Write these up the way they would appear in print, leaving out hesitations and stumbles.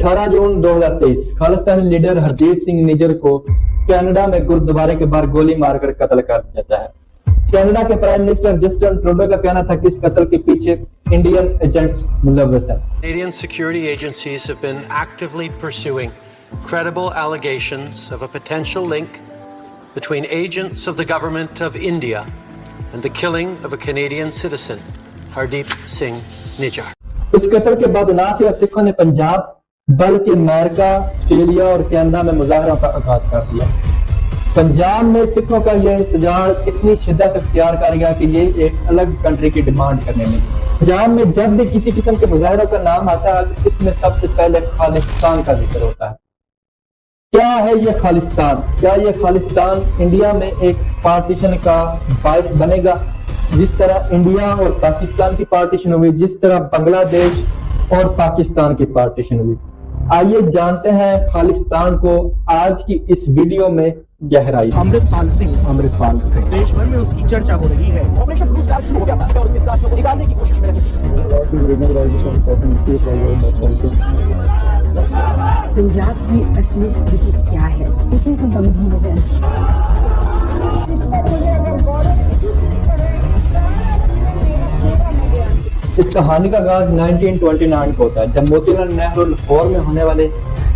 18 जून 2023 Khalistani leader Hardeep Singh Nijjar को Canada में गुरुद्वारे के बाहर गोली मारकर कत्ल कर दिया जाता है। कनाडा के प्राइम मिनिस्टर जस्टिन ट्रूडो का कहना था कि इस कत्ल के पीछे इंडियन एजेंट्स मुलव्वस हैं। Canadian security agencies have been actively pursuing credible allegations of a potential link between agents of the government of India and the killing of a Canadian citizen, Hardeep Singh Nijjar. इस कत्ल के बाद ना सिर्फ सिखों ने पंजाब बल्कि अमेरिका, ऑस्ट्रेलिया और कनाडा में मुजाहरों का आगाज कर दिया। पंजाब में सिखों का यह एहतजाज इतनी शिद्दत अख्तियार कर गया कि ये एक अलग कंट्री की डिमांड करने लगी। पंजाब में जब भी किसी किस्म के मुजाहरों का नाम आता है तो इसमें सबसे पहले खालिस्तान का जिक्र होता है। क्या है ये खालिस्तान? क्या ये खालिस्तान इंडिया में एक पार्टीशन का बायस बनेगा? जिस तरह इंडिया और पाकिस्तान की पार्टीशन हुई, जिस तरह बांग्लादेश और पाकिस्तान की पार्टीशन हुई। आइए जानते हैं खालिस्तान को आज की इस वीडियो में गहराई। अमृतपाल सिंह देश भर में उसकी चर्चा हो रही है। ऑपरेशन ब्लू स्टार शुरू हो गया था और उसके साथियों को निकालने की कोशिश में लगी। पंजाब की असली स्थिति क्या है? सिखों को गंभीर है। इस कहानी का आगाज 1929 को होता है जब मोतीलाल नेहरू लाहौर में होने वाले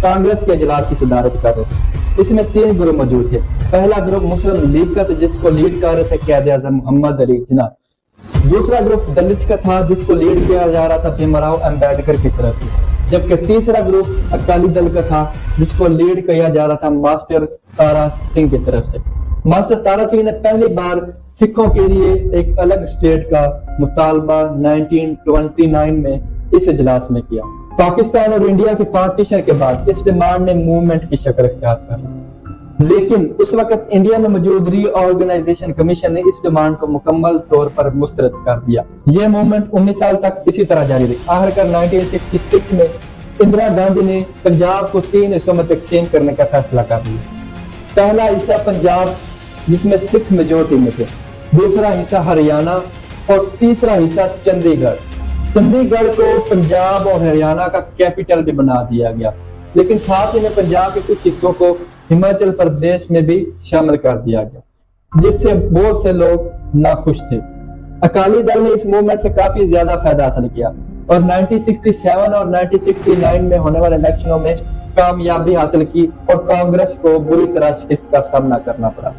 कांग्रेस के इजलास की सदारत कर रहे थे। इसमें 3 ग्रुप मौजूद थे। पहला ग्रुप मुस्लिम लीग का था जिसको लीड कर रहे थे कायद आज़म मोहम्मद अली जिन्ना। दूसरा ग्रुप दलित का था जिसको लीड किया जा रहा था भीमराव अम्बेडकर की तरफ से। जबकि तीसरा ग्रुप अकाली दल का था जिसको लीड किया जा रहा था मास्टर तारा सिंह की तरफ से। मास्टर तारा सिंह ने पहली बार सिखों के लिए एक अलग स्टेट का मुतालबा 1929 में इस इजलास में किया। पाकिस्तान और इंडिया के पार्टीशन के बाद इस डिमांड ने मूवमेंट की शक्ल इख्तियार कर ली, लेकिन उस वक्त इंडिया में मौजूद रीऑर्गेनाइजेशन कमीशन ने इस डिमांड को मुकम्मल तौर पर मुस्तरद कर दिया। यह मूवमेंट 19 साल तक इसी तरह जारी रही। आखिरकार 1966 में इंदिरा गांधी ने पंजाब को 3 हिस्सों में तकसीम करने का फैसला कर लिया। पहला हिस्सा पंजाब जिसमें सिख मेजोरिटी में थे, दूसरा हिस्सा हरियाणा और तीसरा हिस्सा चंडीगढ़। चंडीगढ़ को पंजाब और हरियाणा का कैपिटल भी बना दिया गया, लेकिन साथ ही में पंजाब के कुछ हिस्सों को हिमाचल प्रदेश में भी शामिल कर दिया गया, जिससे बहुत से लोग नाखुश थे। अकाली दल ने इस मूवमेंट से काफी ज्यादा फायदा हासिल किया और 1967 और 1969 में होने वाले इलेक्शनों में कामयाबी हासिल की और कांग्रेस को बुरी तरह शिकस्त का सामना करना पड़ा।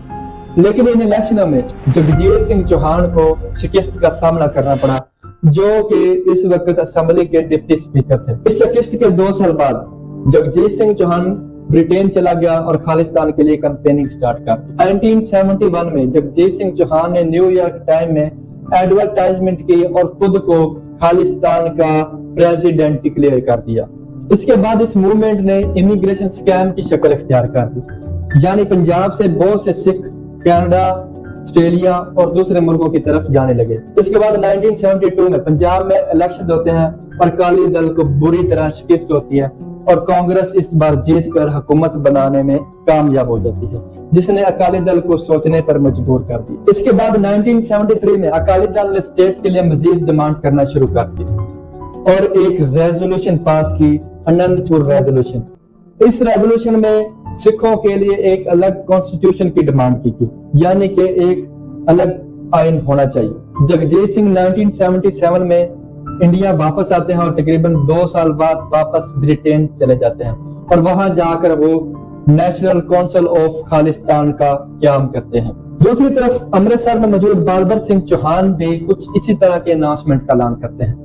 लेकिन इन इलेक्शनों में जगजीत सिंह चौहान को शिकस्त का सामना करना पड़ा, जो कि इस वक्त असेंबली के डिप्टी स्पीकर थे। इस शिकस्त के 2 साल बाद जगजीत सिंह चौहान ब्रिटेन चला गया और खालिस्तान के लिए कैंपेनिंग स्टार्ट कर दी। 1971 में जगजीत सिंह चौहान ने न्यूयॉर्क टाइम में एडवर्टाइजमेंट की और खुद को खालिस्तान का प्रेसिडेंट डिक्लेयर कर दिया। इसके बाद इस मूवमेंट ने इमिग्रेशन स्कैम की शक्ल इख्तियार कर दी, यानी पंजाब से बहुत से सिख कनाडा, ऑस्ट्रेलिया और दूसरे मुल्कों की तरफ जाने लगे। इसके बाद 1972 में पंजाब में इलेक्शन होते हैं और अकाली दल को बुरी तरह शिकस्त होती है और कांग्रेस इस बार जीत कर हुकूमत बनाने में कामयाब हो जाती है, जिसने अकाली दल को सोचने पर मजबूर कर दिया। इसके बाद 1973 में अकाली दल ने स्टेट के लिए मजीद डिमांड करना शुरू कर दी और एक रेजोल्यूशन पास की, अनंतपुर रेजोल्यूशन। इस रेजोल्यूशन में सिखों के लिए एक अलग कॉन्स्टिट्यूशन की डिमांड की गई, यानी कि एक अलग आइन होना चाहिए। जगजीत सिंह 1977 में इंडिया वापस आते हैं और तकरीबन 2 साल बाद वापस ब्रिटेन चले जाते हैं और वहां जाकर वो नेशनल काउंसिल ऑफ खालिस्तान का क्याम करते हैं। दूसरी तरफ अमृतसर में मौजूद बाबर सिंह चौहान भी कुछ इसी तरह के अनाउंसमेंट का ऐलान करते हैं।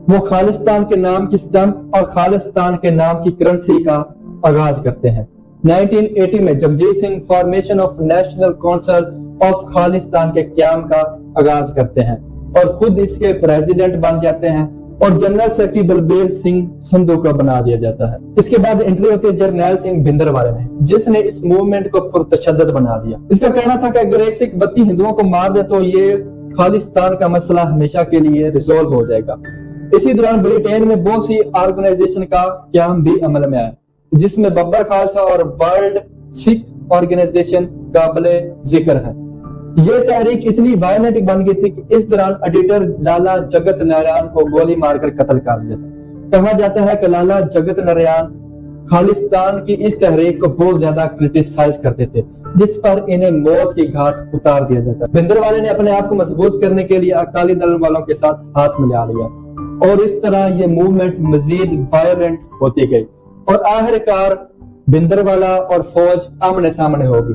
वो खालिस्तान के नाम की स्टंप और खालिस्तान के नाम की करेंसी का आगाज करते हैं। 1980 में Jagjit Singh formation of national council of Khalistan के क्याम का आगाज करते हैं और खुद इसके प्रेसिडेंट बन जाते हैं और जनरल सेक्रेटरी बलबीर सिंह संधू को बना दिया जाता है। इसके बाद एंट्री होती है जरनैल सिंह भिंदरवाले में, जिसने इस मूवमेंट को पुरतशद्दद बना दिया। इसका कहना था कि अगर एक सिख 32 हिंदुओं को मार दे तो ये खालिस्तान का मसला हमेशा के लिए रिजॉल्व हो जाएगा। इसी दौरान ब्रिटेन में बहुत सी ऑर्गेनाइजेशन का क्याम भी अमल में आया, जिसमें बब्बर खालसा और वर्ल्ड सिख ऑर्गेनाइजेशन काबिल जिक्र है। ये तहरीक इतनी वायलेंट बन गई थी कि इस दौरान एडिटर लाला जगत नारायण को गोली मारकर कत्ल कर दिया था। कहा जाता है कि लाला जगत नारायण खालिस्तान की इस तहरीक को बहुत ज्यादा क्रिटिसाइज करते थे, जिस पर इन्हें मौत की घाट उतार दिया जाता। भिंडरवाले ने अपने आप को मजबूत करने के लिए अकाली दल वालों के साथ हाथ मिला लिया और इस तरह ये मूवमेंट मजीद वायलेंट होती गई और आखिरकार भिंडरवाला और फौज आमने सामने होगी,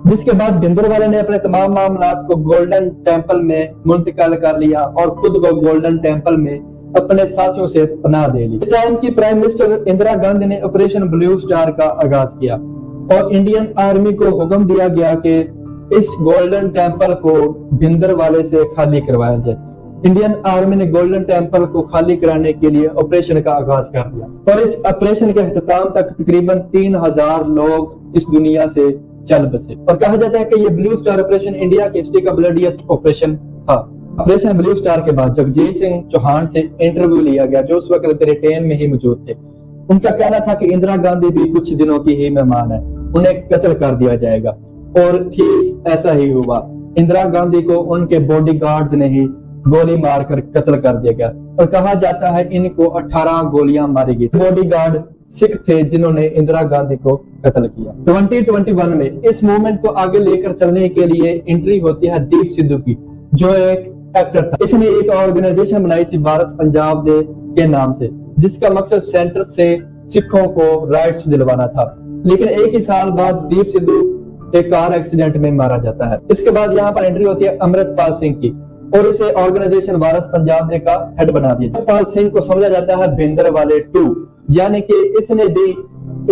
जिसके बाद भिंडरवाले ने अपने तमाम मामलात को गोल्डन टेम्पल में मुंतकिल कर लिया और खुद को गोल्डन टेम्पल में अपने साथियों से पनाह दे ली। इस टाइम की प्राइम मिनिस्टर इंदिरा गांधी ने ऑपरेशन ब्लू स्टार का आगाज किया और इंडियन आर्मी को हुक्म दिया गया कि इस गोल्डन टेम्पल को भिंडरवाले से खाली करवाया जाए। इंडियन आर्मी ने गोल्डन टेम्पल को खाली कराने के लिए ऑपरेशन का आगाज कर दिया और इस ऑपरेशन के अख्ताम तक तकरीबन 3000 लोग इस दुनिया से चल बसे और कहा जाता है कि ये ब्लू स्टार ऑपरेशन इंडिया की हिस्ट्री का ब्लडीएस्ट ऑपरेशन था। ऑपरेशन ब्लू स्टार के बाद जगजीत सिंह चौहान से इंटरव्यू लिया गया, जो उस वक्त ब्रिटेन में ही मौजूद थे। उनका कहना था कि इंदिरा गांधी भी कुछ दिनों की ही मेहमान है, उन्हें कत्ल कर दिया जाएगा और ठीक ऐसा ही हुआ। इंदिरा गांधी को उनके बॉडीगार्ड्स ने ही गोली मारकर कत्ल कर दिया गया और कहा जाता है इनको 18 गोलियां मारी गई। बॉडीगार्ड सिख थे जिन्होंने इंदिरा गांधी को कत्ल किया। 2021 में इस मूवमेंट को आगे लेकर चलने के लिए एंट्री होती है दीप सिद्धू की, जो एक एक्टर था। इसने एक ऑर्गेनाइजेशन बनाई थी भारत पंजाब डे के नाम से, जिसका मकसद सेंटर से सिखों को राइट्स दिलवाना था। लेकिन एक ही साल बाद दीप सिद्धू एक कार एक्सीडेंट में मारा जाता है। इसके बाद यहाँ पर एंट्री होती है अमृतपाल सिंह की और इसे ऑर्गेनाइजेशन भारत पंजाब डे का हेड बना दिया। अमृतपाल सिंह को समझा जाता है भिंडरवाले 2, यानी कि इसने भी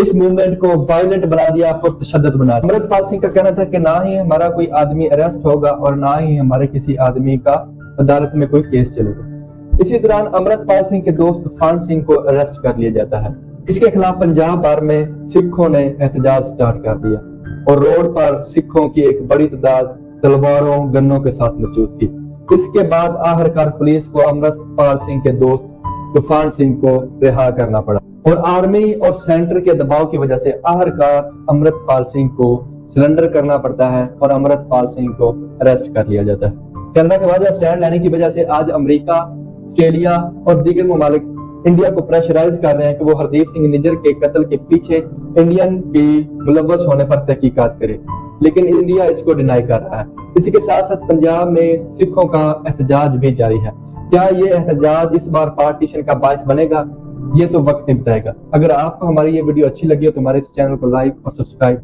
इस मूवमेंट को वायलेंट बना दिया, पुरतशद्दद बना दिया। अमृतपाल सिंह का कहना था कि ना ही हमारा कोई आदमी अरेस्ट होगा और ना ही हमारे किसी आदमी का अदालत में कोई केस चलेगा। इसी दौरान अमृतपाल सिंह के दोस्त तूफान सिंह को अरेस्ट कर लिया जाता है। इसके खिलाफ पंजाब भर में सिखों ने एहतजाज स्टार्ट कर दिया और रोड पर सिखों की एक बड़ी तादाद तलवारों गन्नों के साथ मौजूद थी। इसके बाद आखिरकार पुलिस को अमृतपाल सिंह के दोस्त तूफान सिंह को रिहा करना पड़ा और आर्मी और सेंटर के दबाव की वजह से आखिरकार अमृतपाल सिंह को सरेंडर करना पड़ता है और अमृतपाल सिंह को अरेस्ट कर लिया जाता है। कनाडा के वजह स्टैंड लेने की वजह से आज अमेरिका, ऑस्ट्रेलिया और दीगर ममालिक इंडिया को प्रेशराइज कर रहे हैं कि वो हरदीप सिंह निज्जर के कत्ल के पीछे इंडियन की मुलव्वस होने पर तहकीकात करे, लेकिन इंडिया इसको डिनाई कर रहा है। इसी के साथ साथ पंजाब में सिखों का एहतजाज भी जारी है। क्या ये एहतजाज इस बार पार्टीशन का बायस बनेगा, ये तो वक्त ही बताएगा। अगर आपको हमारी ये वीडियो अच्छी लगी हो तो हमारे इस चैनल को लाइक और सब्सक्राइब